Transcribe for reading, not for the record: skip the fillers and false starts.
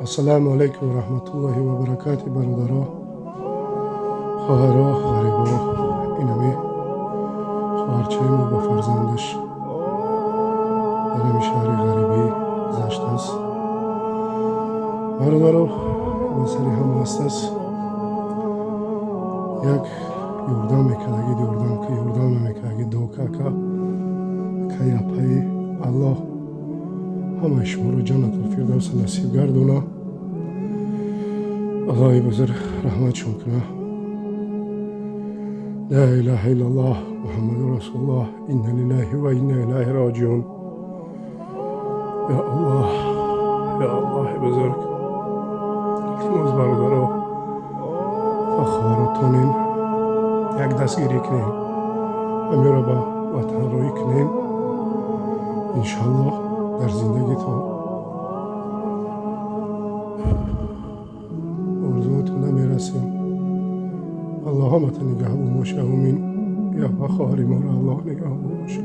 السلام علیکم و رحمت الله و برکاته برادرها، خواهرها، غریبا. اینمی خواهرچه ما با فرزندش در این شهر غریبی گذشته است. برادرها، مسئله هم هست است. یک یوردان میکردگی یوردان که یوردان نمیکردگی دوکا که یا پای الله همه شما رو جنت الفردوس نصیب گردونه. الله بزرگ رحمتشون کنه. لا اله الا الله محمد رسول الله انا لله و انا الیه راجعون. یا الله، یا الله بزرگ، التماس برادرها فخارتونین یک دستگیری کنین، همه را با وطن روی کنین. انشالله در زندگی تو آرزوتون نمیرسیم. الله همت نگاه بموشه. امین. یا خواهری ما را الله نگاه بموشه.